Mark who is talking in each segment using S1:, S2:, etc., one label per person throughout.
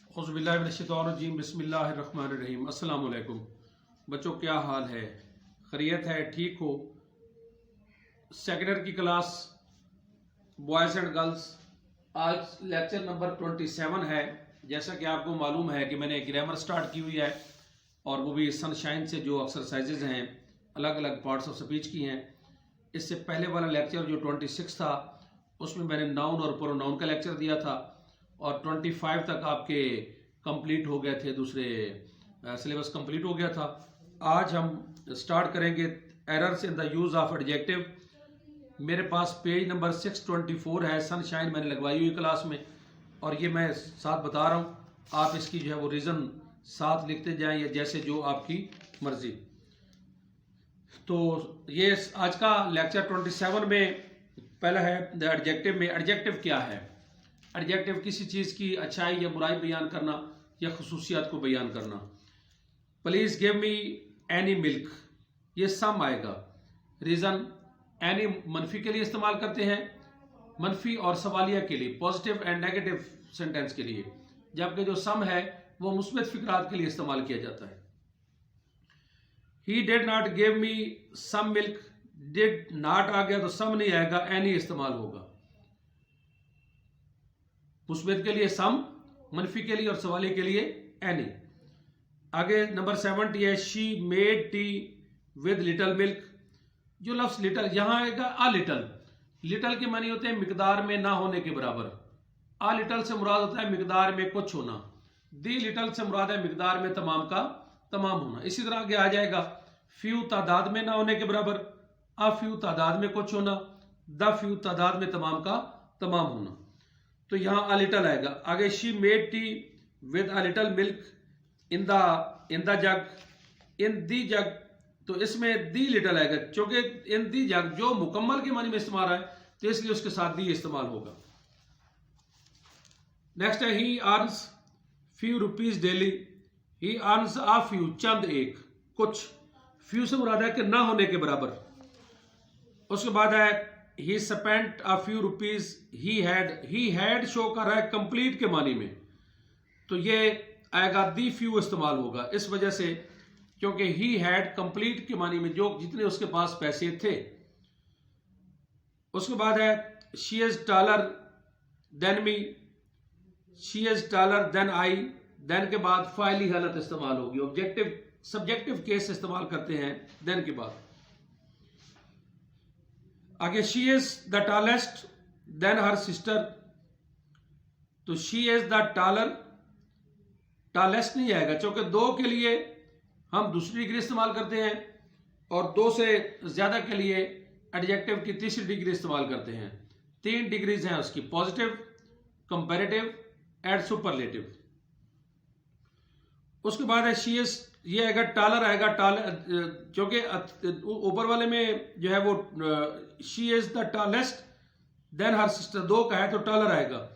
S1: औज़ुबिल्लाहिमिनश्शैतानिर्रजीम बिस्मिल्लाहिर्रहमानिर्रहीम। अस्सलाम वालेकुम बच्चों, क्या हाल है? खैरियत है? ठीक हो? सेकेंडरी की क्लास बॉयज़ एंड गर्ल्स, आज लेक्चर नंबर 27 है। जैसा कि आपको मालूम है कि मैंने ग्रामर स्टार्ट की हुई है और वो भी सनशाइन से जो एक्सरसाइजेज हैं अलग अलग पार्ट्स ऑफ स्पीच की हैं। इससे पहले वाला लेक्चर जो 26 था उसमें मैंने नाउन और प्रोनाउन का लेक्चर दिया था और 25 तक आपके कंप्लीट हो गए थे, दूसरे सिलेबस कंप्लीट हो गया था। आज हम स्टार्ट करेंगे errors in the use of adjective. मेरे पास पेज नंबर 624 है, सनशाइन मैंने लगवाई हुई क्लास में और ये मैं साथ बता रहा हूँ। आप इसकी जो है वो रीज़न साथ लिखते जाएं या जैसे जो आपकी मर्जी। तो ये आज का लेक्चर 27 में पहला है द एडजेक्टिव। में एडजेक्टिव क्या है? एडजेक्टिव किसी चीज़ की अच्छाई या बुराई बयान करना या खसूसियात को बयान करना। Please give me any milk, ये सम आएगा। रीज़न एनी मनफी के लिए इस्तेमाल करते हैं, मनफी और सवालिया के लिए, पॉजिटिव एंड नेगेटिव सेंटेंस के लिए, जबकि जो सम है वो मुस्बत फिक्रात के लिए इस्तेमाल किया जाता है। He did not give me some milk, did not आ गया तो सम नहीं आएगा, एनी इस्तेमाल होगा। मुस्बत के लिए सम, मनफी के लिए और सवाली के लिए एनी। आगे नंबर 70 है she made tea with little milk. जो लफ्ज लिटल यहां आएगा अ लिटल, लिटल के मानी होते हैं मिकदार में ना होने के बराबर। अ लिटल से मुराद होता है मिकदार में कुछ होना। दी लिटल से मुराद है मिकदार में तमाम का तमाम होना। इसी तरह आगे आ जाएगा फ्यू तादाद में ना होने के बराबर, अ फ्यू तादाद में कुछ होना, द फ्यू तादाद में तमाम का तमाम होना। तो यहां अ लिटल आएगा। आगे she made tea with a little milk in the jug, in the jug, तो इसमें दी लिटल आएगा क्योंकि इन दी जग जो मुकम्मल के मानी में इस्तेमाल है तो इसलिए उसके साथ दी इस्तेमाल होगा। नेक्स्ट है he earns few rupees daily. He earns a few, चंद एक, कुछ। फ्यू से मुराद है कि ना होने के बराबर। उसके बाद है ही spent a few rupees he had show कर रहा है कंप्लीट के मानी में, तो ये आएगा दी फ्यू इस्तेमाल होगा इस वजह से क्योंकि ही हैड कंप्लीट के मानी में जो जितने उसके पास पैसे थे। उसके बाद है she is taller than me, she is taller than I, than के बाद फाइली हालत इस्तेमाल होगी। ऑब्जेक्टिव सब्जेक्टिव केस इस्तेमाल करते हैं देन के बाद। आगे she is the tallest than her sister, तो she is the taller, tallest नहीं आएगा क्योंकि दो के लिए हम दूसरी डिग्री इस्तेमाल करते हैं और दो से ज्यादा के लिए एडजेक्टिव की तीसरी डिग्री इस्तेमाल करते हैं। 3 डिग्रीज हैं उसकी, पॉजिटिव, कंपैरेटिव एंड सुपरलेटिव। उसके बाद है शी इज, ये आएगा टॉलर आएगा, टॉलर क्योंकि ऊपर वाले में जो है वो she is the tallest than her sister, दो का है तो टॉलर आएगा।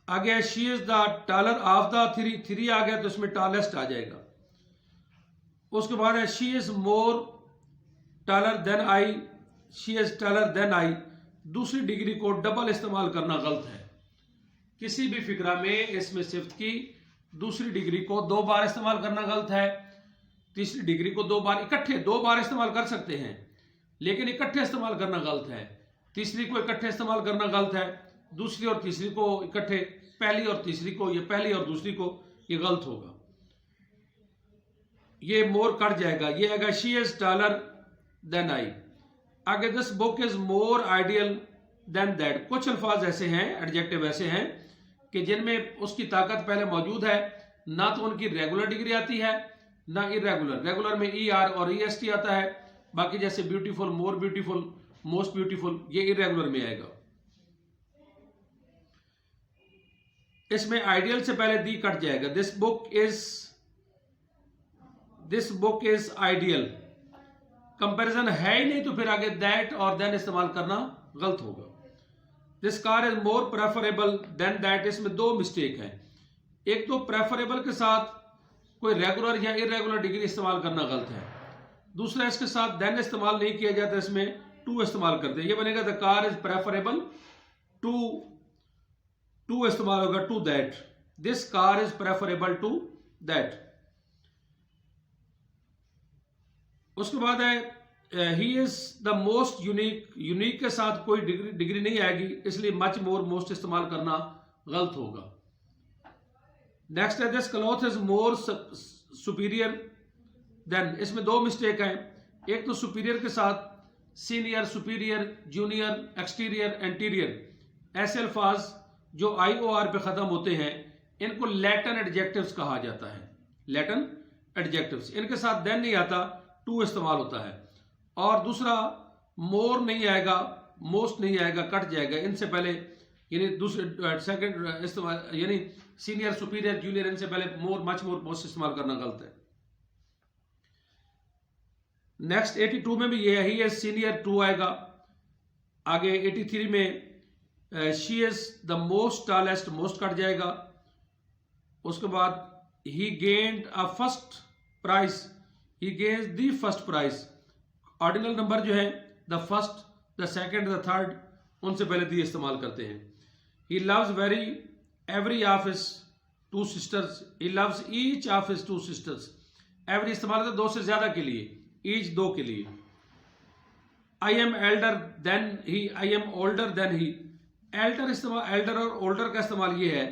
S1: आगे she is the taller of the three आ गया तो इसमें टॉलेस्ट आ जाएगा। उसके बाद है she is more taller than I, she is taller than I. दूसरी डिग्री को डबल इस्तेमाल करना गलत है। किसी भी फिक्रा में इसमें सिफ्त की दूसरी डिग्री को 2 बार इस्तेमाल करना गलत है। तीसरी डिग्री को 2 बार इकट्ठे 2 बार इस्तेमाल कर सकते हैं लेकिन इकट्ठे इस्तेमाल करना गलत है। तीसरी को इकट्ठे इस्तेमाल करना गलत है, दूसरी और तीसरी को इकट्ठे, पहली और तीसरी को, ये पहली और दूसरी को, ये गलत होगा। ये मोर कट जाएगा, ये आएगा she is taller than I. आगे this book is more ideal than that. कुछ अल्फाज ऐसे हैं, एडजेक्टिव ऐसे हैं कि जिनमें उसकी ताकत पहले मौजूद है, ना तो उनकी रेगुलर डिग्री आती है ना इरेगुलर। रेगुलर में ई आर और ई एस टी आता है, बाकी जैसे beautiful, more beautiful, most beautiful, ये इरेगुलर में आएगा। इसमें आइडियल से पहले दी कट जाएगा। This book is ideal. Comparison है ही नहीं तो फिर आगे दैट और देन इस्तेमाल करना गलत होगा। This car is more preferable than that, इसमें 2 मिस्टेक है। एक तो प्रेफरेबल के साथ कोई रेगुलर या इरेगुलर डिग्री इस्तेमाल करना गलत है। दूसरा इसके साथ देन इस्तेमाल नहीं किया जाता, इसमें टू इस्तेमाल करते हैं। ये बनेगा the car is preferable to इस्तेमाल होगा to that. This car is preferable to that. उसके बाद है he is the most unique. Unique के साथ कोई डिग्री नहीं आएगी, इसलिए मच मोर मोस्ट इस्तेमाल करना गलत होगा। नेक्स्ट है this cloth is more superior than. इसमें दो मिस्टेक हैं। एक तो सुपीरियर के साथ senior, superior, junior, exterior, interior ऐसे अल्फाज जो IOR पे खत्म होते हैं इनको लैटिन एडजेक्टिव्स कहा जाता है। लैटिन एडजेक्टिव्स, इनके साथ देन नहीं आता, टू इस्तेमाल होता है। और दूसरा मोर नहीं आएगा, मोस्ट नहीं आएगा, कट जाएगा। इनसे पहले यानी दूसरे सेकंड इस्तेमाल यानी सीनियर, सुपीरियर, जूनियर, इनसे पहले मोर, मच मोर, मोस्ट इस्तेमाल करना गलत है। नेक्स्ट 82 में भी ये ही है, सीनियर टू आएगा। आगे 83 में she is the most tallest, most cut जाएगा। उसके बाद he gained a first prize, he gains the first prize. Ordinal number जो है the first, the second, the third, उनसे पहले दी इस्तेमाल करते हैं। He loves very every of his two sisters, he loves each of his two sisters. Every इस्तेमाल करते दो से ज्यादा के लिए, ईच दो के लिए। I am elder than he, I am older than he. Elder इस्तेमाल, एल्डर और ओल्डर का इस्तेमाल ये है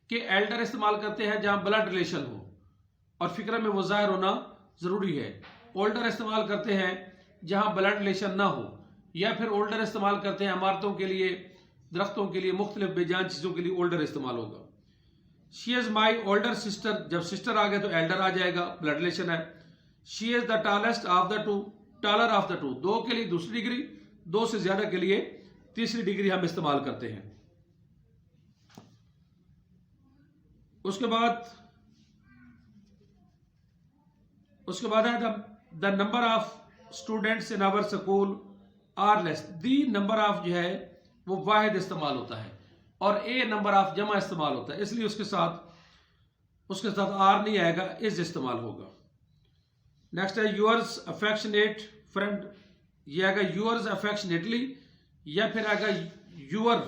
S1: कि एल्डर इस्तेमाल करते हैं जहां ब्लड रिलेशन हो और फिक्र में वो जाहिर होना जरूरी है। ओल्डर इस्तेमाल करते हैं जहां ब्लड रिलेशन ना हो, या फिर ओल्डर इस्तेमाल करते हैं इमारतों के लिए, दरख्तों के लिए, मुख्तलिफ बेजान चीजों के लिए ओल्डर इस्तेमाल होगा। She is my older sister, जब सिस्टर आ गए तो एल्डर आ जाएगा, ब्लड रिलेशन है। She is the tallest of the two, taller of the two, दो के लिए दूसरी डिग्री, दो से ज्यादा के लिए तीसरी डिग्री हम इस्तेमाल करते हैं। उसके बाद है the number of students in our school are less. The number of जो है वो वाहिद इस्तेमाल होता है और ए नंबर ऑफ जमा इस्तेमाल होता है, इसलिए उसके साथ आर नहीं आएगा, इज इस्तेमाल होगा। नेक्स्ट है यूअर्स अफेक्शनेट फ्रेंड, ये आएगा यूअर्स अफेक्शनेटली, या फिर आएगा यूअर।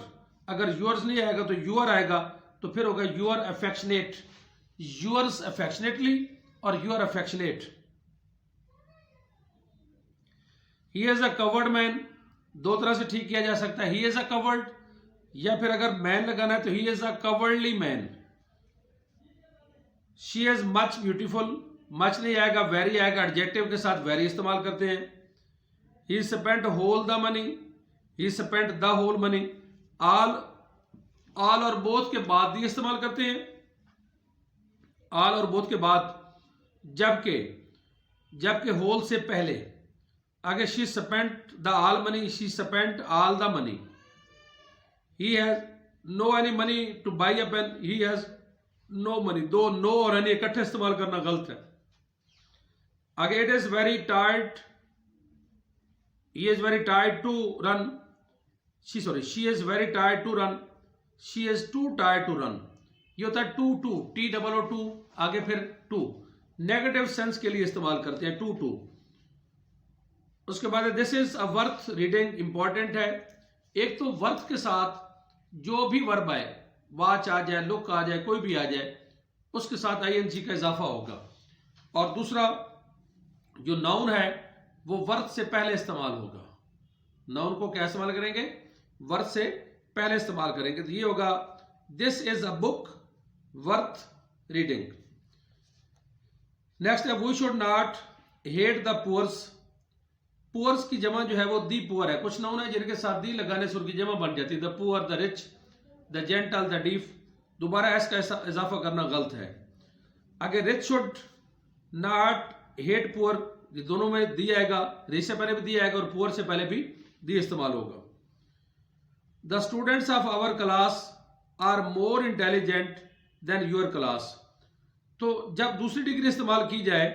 S1: अगर यूअर्स नहीं आएगा तो यूअर आएगा, तो फिर होगा यूअर अफेक्शनेट, यूअर्स अफेक्शनेटली और your affectionate. He is a covered man, दो तरह से ठीक किया जा सकता है, ही इज अ कवर्ड, या फिर अगर मैन लगाना है तो he is a cowardly man. She is much beautiful, much नहीं आएगा, वेरी आएगा, एडजेक्टिव के साथ वेरी इस्तेमाल करते हैं। He spent whole the money, he spent the whole money. All और बोथ के बाद ही इस्तेमाल करते हैं, ऑल और बोथ के बाद, जबकि होल से पहले। आगे she spent the all money, she spent all the money. He has no any money to buy a pen, he has no money, दो नो और एनी इकट्ठे इस्तेमाल करना गलत है। आगे it is very tired, he is very tired to run, she is very tired to run, she is too tired to run. ये होता है टू, TOO, आगे फिर टू, नेगेटिव सेंस के लिए इस्तेमाल करते हैं टू। उसके बाद this is a worth reading, important है। एक तो वर्थ के साथ जो भी वर्ब आए, वाच आ जाए, लुक आ जाए, कोई भी आ जाए, उसके साथ ING का इजाफा होगा। और दूसरा जो नाउन है वो वर्थ से पहले इस्तेमाल होगा। नाउन को क्या इस्तेमाल करेंगे? वर्थ से पहले इस्तेमाल करेंगे। तो ये होगा this is a book worth reading. Next है we should not hate the poors. Poors की जमा जो है वो दी पुअर है। कुछ नाउन है जिनके साथ दी लगाने से उनकी जमा बन जाती है, the poor, the rich, the gentle, the deaf. दोबारा एस का इजाफा करना गलत है। आगे rich should not hate poor, ये दोनों में दी आएगा, रिच से पहले भी दी आएगा और पुअर से पहले भी दी इस्तेमाल होगा। The students of our class are more intelligent than your class. तो जब दूसरी डिग्री इस्तेमाल की जाए,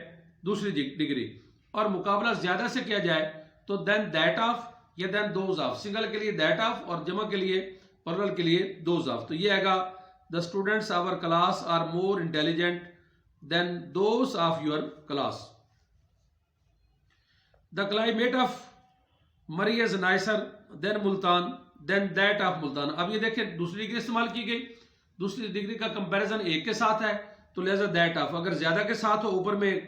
S1: दूसरी डिग्री, और मुकाबला ज्यादा से किया जाए, तो देन दैट ऑफ या देन दोज ऑफ। सिंगल के लिए दैट ऑफ और जमा के लिए, प्लुरल के लिए दोज ऑफ। तो ये आएगा the students our class are more intelligent than those of your class. The climate of Murree is nicer than Multan than that of Multan. अब ये देखिए दूसरी डिग्री इस्तेमाल की गई, दूसरी डिग्री का कंपैरिजन एक के साथ है तो लेजर दैट ऑफ, अगर ज्यादा के साथ हो ऊपर में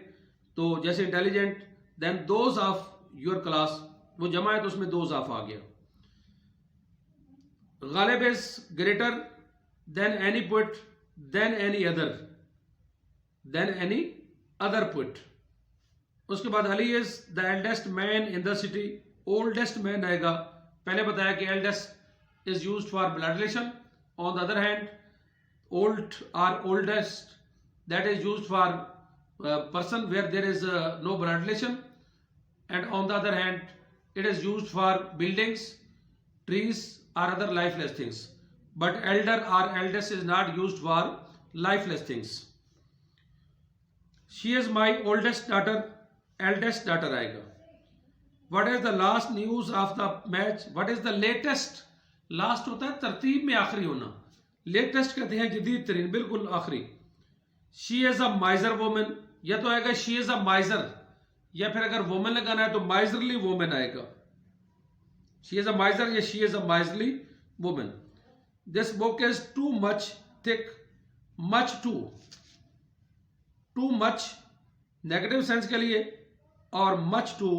S1: तो जैसे intelligent, than those of your class, वो जमा है तो उसमें दोज ऑफ आ गया। Ghalib is greater than any poet, than any other, than any other poet. उसके बाद Ali is the eldest man in the city, oldest man आएगा। पहले बताया कि eldest is used for blood relation, on the other hand old or oldest, that is used for person where there is no blood relation, and on the other hand it is used for buildings, trees or other lifeless things, but elder or eldest is not used for lifeless things. She is my oldest daughter, eldest daughter आएगा। What is the last news of the match, what is the latest, last होता है तरतीब में आखिरी होना, latest कहते हैं जदीद तरीन, बिल्कुल आखिरी। शी इज अ माइजर वोमेन, या तो आएगा शी इज अ माइजर, या फिर अगर वोमेन लगाना है तो माइजरली वोमेन आएगा। शी इज अ माइजर या she is a miserly women. This book is too much thick, much too much negative sense के लिए और मच टू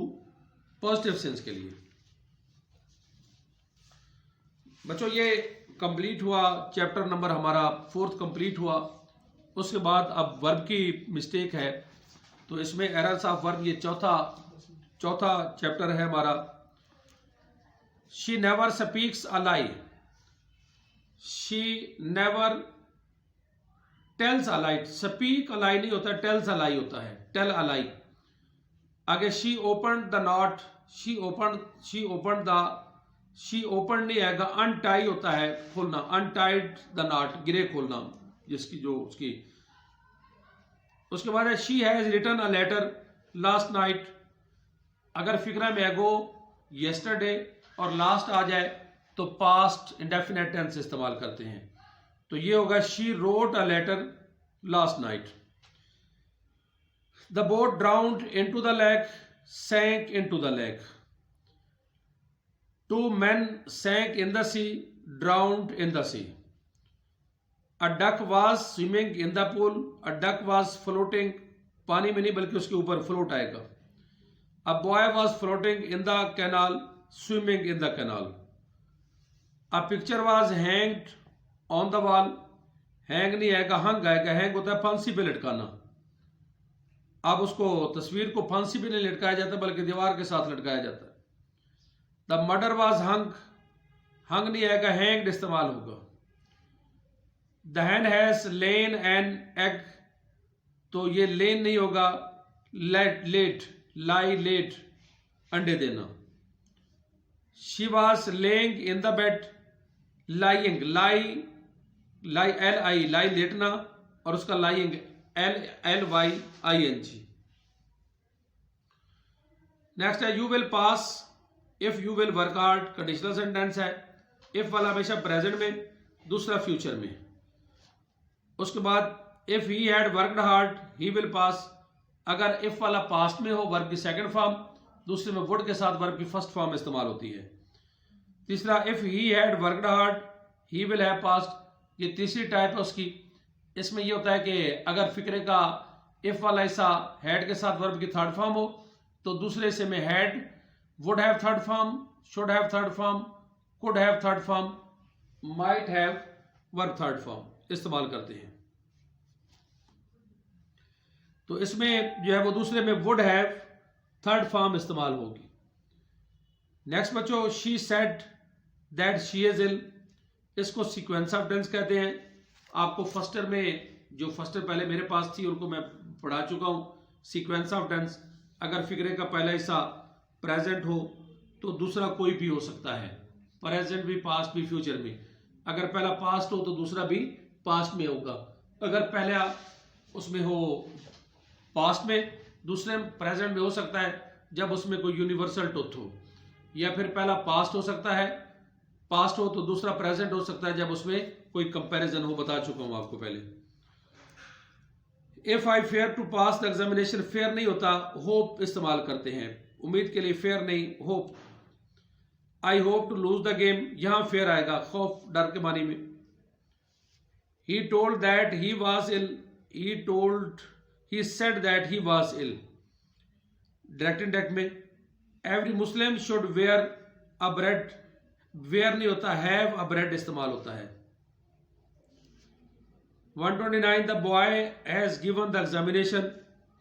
S1: पॉजिटिव सेंस के लिए। बच्चों ये कंप्लीट हुआ चैप्टर नंबर हमारा 4th कंप्लीट हुआ। उसके बाद अब वर्ब की मिस्टेक है तो इसमें एरर्स ऑफ वर्ब, ये चौथा चैप्टर है हमारा। She never speaks a lie, she never tells a lie, speak a lie नहीं होता, टेल्स अ लाई होता है, टेल अ लाई। आगे she open the not, she open the, she open नहीं आएगा, अनटाई होता है खोलना, अनटाइड द नॉट, गिरे खोलना जिसकी जो उसकी। उसके बाद है she has written a letter last night, अगर फिक्रा में एगो येस्टरडे और लास्ट आ जाए तो पास्ट इंडेफिनेट टेंस इस्तेमाल करते हैं, तो ये होगा she wrote a letter last night. The boat drowned into the lake, sank into the lake. Two men sank in the sea, drowned in the sea. A duck was swimming in the pool, a duck was floating, पानी में नहीं बल्कि उसके ऊपर float आएगा। A boy was floating in the canal, swimming in the canal. A picture was hanged on the wall, hang नहीं आएगा, hung आएगा, hang होता है फांसी पे लटकाना। अब उसको तस्वीर को फांसी पे नहीं लटकाया जाता बल्कि दीवार के साथ लटकाया जाता है। द मर्डर वॉज हंग, हंग नहीं आएगा, हैंग्ड इस्तेमाल होगा। The Hahn has lane an egg, तो ये लेन नहीं होगा, लेट, लाई लेट, अंडे देना। She was laying in the bed, lying, lie L I, lie लेटना, और उसका lying L Y I N G. Next है you will pass, if you will work hard, conditional sentence है। इफ वाला हमेशा present में, दूसरा फ्यूचर में। उसके बाद if he had worked hard he will pass, अगर इफ वाला पास्ट में हो वर्ब की सेकंड फॉर्म, दूसरे में वुड के साथ वर्ब की फर्स्ट फॉर्म इस्तेमाल होती है। तीसरा if he had worked hard he will have past, ये तीसरी टाइप है उसकी। इसमें ये होता है कि अगर फिक्रे का इफ वाला हिस्सा हैड के साथ वर्ब की थर्ड फॉर्म हो तो दूसरे हिस्से में had, would have third form, should have third form, could have third form, might have verb third form इस्तेमाल करते हैं। तो इसमें जो है वो दूसरे में would have थर्ड फॉर्म इस्तेमाल होगी। नेक्स्ट बच्चों, she said that she is ill, इसको सीक्वेंस ऑफ टेंस कहते हैं। आपको फर्स्टर में, जो फर्स्टर पहले मेरे पास थी उनको मैं पढ़ा चुका हूं। सीक्वेंस ऑफ टेंस, अगर फिक्रे का पहला हिस्सा प्रेजेंट हो तो दूसरा कोई भी हो सकता है, प्रेजेंट भी, पास्ट भी, फ्यूचर भी। अगर पहला पास्ट हो तो दूसरा भी पास्ट में होगा। अगर पहला उसमें हो पास्ट में, दूसरे प्रेजेंट में हो सकता है जब उसमें कोई यूनिवर्सल ट्रुथ हो, या फिर पहला पास्ट हो सकता है, पास्ट हो तो दूसरा प्रेजेंट हो सकता है जब उसमें कोई कंपैरिजन हो। बता चुका हूं आपको पहले। If I fear to pass the examination, fear नहीं होता, होप इस्तेमाल करते हैं, उम्मीद के लिए फेयर नहीं, hope. I hope to lose the game, यहां फेयर आएगा, खौफ, डर के मानी में। he told that he was ill. He said that he was ill. Direct indirect में every Muslim should wear a bread, wear नहीं होता, हैव अ ब्रेड इस्तेमाल होता है। 129 the boy has given the examination,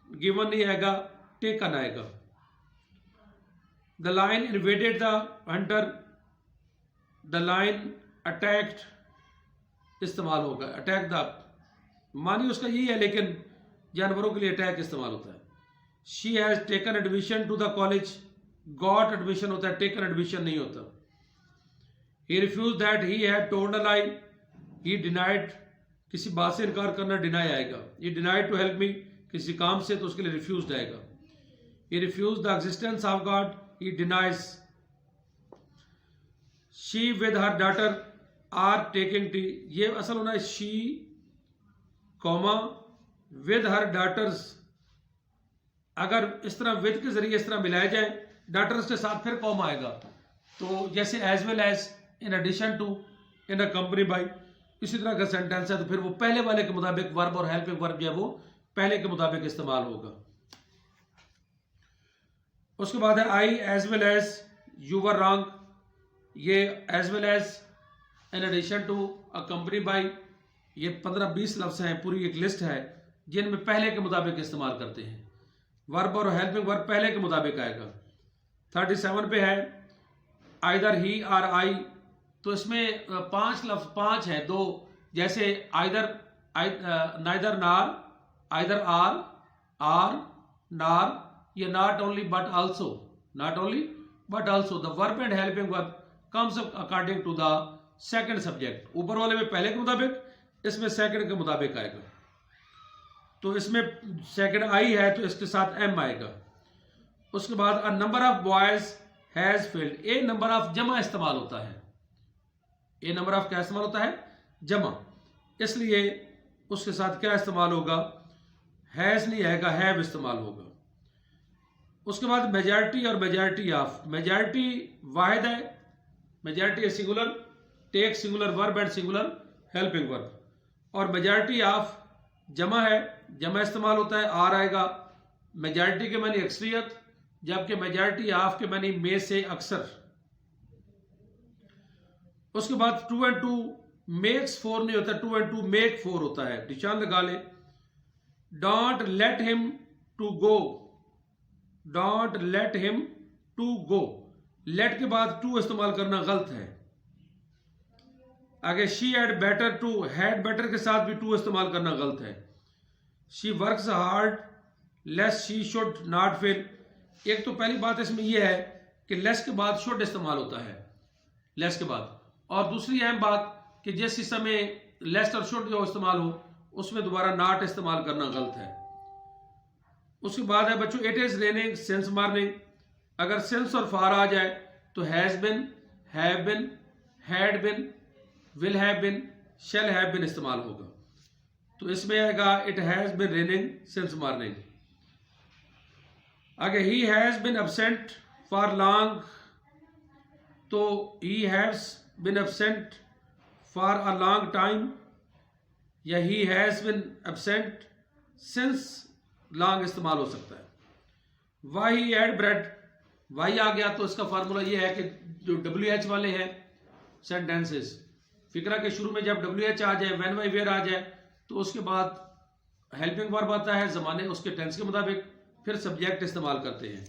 S1: given नहीं आएगा, taken आएगा। The lion invaded the hunter, the lion attacked इस्तेमाल होगा, अटैक द, मानी उसका यही है लेकिन जानवरों के लिए अटैक इस्तेमाल होता है। She has taken admission to the college, got admission होता है, टेकन एडमिशन नहीं होता। He refuse that he had told a lie, he denied, किसी बात से इनकार करना डिनाई आएगा। He denied to help me, किसी काम से तो उसके लिए रिफ्यूज आएगा। He refuse the existence of God, he denies. She with her daughter are taking tea, ये असल होना है she comma with her daughters, अगर इस तरह विद के जरिए इस तरह मिलाया जाए, डॉटर्स के साथ फिर कॉमा आएगा, तो जैसे as well as, in addition to, in a company by, इसी तरह का सेंटेंस है तो फिर वो पहले वाले के मुताबिक वर्ब और हेल्पिंग वर्ब जो है वो पहले के मुताबिक इस्तेमाल होगा। उसके बाद है I as well as you were wrong, ये as well as, in addition to, a company by, ये 15-20 लफ्ज हैं, पूरी एक लिस्ट है जिनमें पहले के मुताबिक इस्तेमाल करते हैं। वर्ब और हेल्पिंग वर्ब पहले के मुताबिक आएगा। 37 पे है आइदर ही और आई, तो इसमें 5 लफ्ज, 5 है, 2 जैसे either, neither nor, either or nor, ये not only but also, not only but also. The verb and helping verb comes according to the second subject, ऊपर वाले में पहले के मुताबिक, इसमें सेकंड के मुताबिक आएगा। तो इसमें सेकंड आई है तो इसके साथ एम आएगा। उसके बाद a number of boys has field, A number of जमा इस्तेमाल होता है, ए नंबर ऑफ क्या इस्तेमाल होता है, जमा, इसलिए उसके साथ क्या इस्तेमाल होगा, हैज नहीं आएगा, हैव इस्तेमाल होगा। उसके बाद मेजॉरिटी और मेजॉरिटी ऑफ, मेजॉरिटी वाहिद है, मेजॉरिटी है singular, take singular verb and singular helping verb, और मेजॉरिटी ऑफ जमा है, जमा इस्तेमाल होता है, आर आएगा। मेजॉरिटी के मानी अक्सरियत, जबकि मेजॉरिटी ऑफ के मानी में से अक्सर। उसके बाद 2 and 2 मेक्स 4 नहीं होता, 2 and 2 मेक 4 होता है, निशान लगा ले। Don't let him to go, don't let him to go, let के बाद टू इस्तेमाल करना गलत है। आगे she had better to, had better के साथ भी टू इस्तेमाल करना गलत है। She works hard lest she should not fail, एक तो पहली बात इसमें यह है कि लेस के बाद शुड इस्तेमाल होता है, लेस के बाद, और दूसरी अहम बात कि जिस समय लेस और शुड जो इस्तेमाल हो उसमें दोबारा नॉट इस्तेमाल करना गलत है। उसके बाद है बच्चों it is raining since morning, अगर सिंस और फार आ जाए तो has been, have been, had been, will have been, shall have been इस्तेमाल होगा। तो इसमें आएगा it has been raining since morning. आगे he has been absent for long, तो he has been absent for a long time, या he has been absent since long इस्तेमाल हो सकता है। Why he had bread, Y आ गया तो इसका फार्मूला ये है कि जो WH वाले हैं सेंटेंसेस, फिक्रा के शुरू में जब WH आ जाए, व्हेन वाई वेयर आ जाए, तो उसके बाद हेल्पिंग वर्ब आता है जमाने उसके टेंस के मुताबिक, फिर सब्जेक्ट इस्तेमाल करते हैं।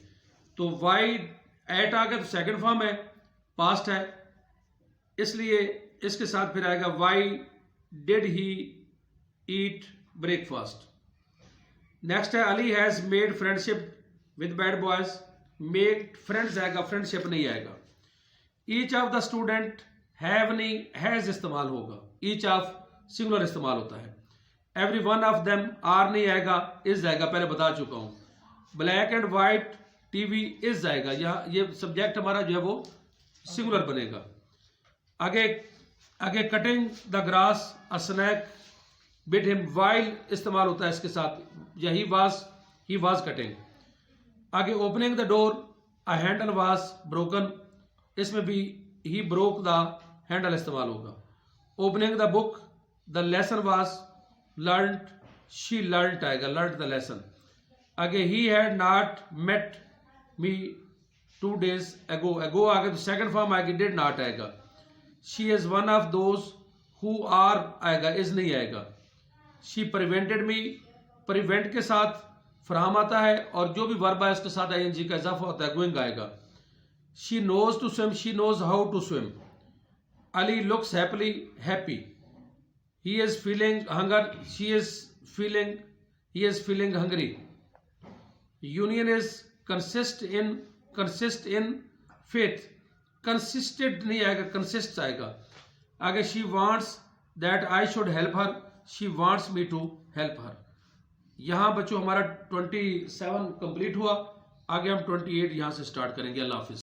S1: तो वाई एट आ गया तो सेकंड फॉर्म है, पास्ट है, इसलिए इसके साथ फिर आएगा why did he eat breakfast. Next है Ali has made friendship with bad boys, made friends आएगा, फ्रेंडशिप नहीं आएगा। Each of the student, have नहीं, हैज इस्तेमाल होगा, ईच ऑफ सिंगुलर इस्तेमाल होता है। Every one of them, are नहीं आएगा, इज आएगा, पहले बता चुका हूं। Black and white TV, is आएगा, यहाँ ये सब्जेक्ट हमारा जो है वो सिंगुलर बनेगा। आगे आगे cutting the grass a snake bit him, while इस्तेमाल होता है इसके साथ, या ही वाज कटिंग। आगे opening the door a handle was broken, इसमें भी ही ब्रोक द हैंडल इस्तेमाल होगा। Opening the book the lesson was learned, she learned आएगा, लर्नड द लेसन। आगे he had not met me 2 days ago, ago आगे तो second form आएगी, did not आएगा। She is one of those who are आएगा, is नहीं आएगा। She prevented me, prevent के साथ फ्राम आता है और जो भी वर्ब है उसके साथ आईएनजी का इजाफा होता है, गोइंग आएगा। She knows to swim, she knows how to swim. Ali looks happily, happy. He is feeling hunger, she is feeling, he is feeling hungry. Union is consist in faith, consisted नहीं आएगा, consist आएगा। आगे she wants that I should help her, she wants me to help her. यहां बच्चों हमारा 27 complete हुआ। आगे हम 28 यहां से स्टार्ट करेंगे। अल्लाह हाफिज।